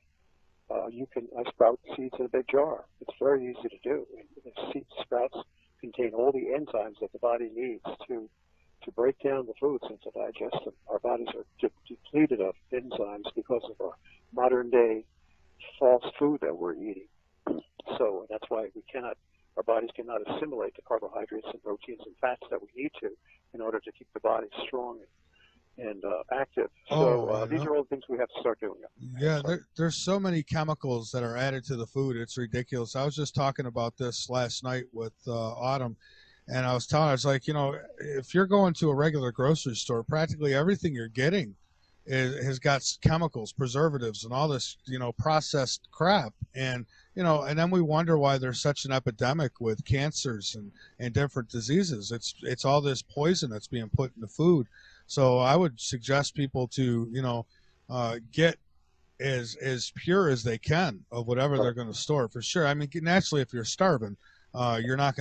I sprout seeds in a big jar. It's very easy to do. The seed sprouts contain all the enzymes that the body needs to break down the foods and to digest them. Our bodies are depleted of enzymes because of our modern day false food that we're eating. So that's why our bodies cannot assimilate the carbohydrates and proteins and fats that we need to in order to keep the body strong and active. So these are all the things we have to start doing. Yeah, there's so many chemicals that are added to the food. It's ridiculous. I was just talking about this last night with Autumn, and I was telling her, it's like, if you're going to a regular grocery store, practically everything you're getting has got chemicals, preservatives, and all this, processed crap. And, and then we wonder why there's such an epidemic with cancers and different diseases. It's all this poison that's being put in the food. So I would suggest people to, get as pure as they can of whatever they're going to store, for sure. I mean, naturally, if you're starving, you're not going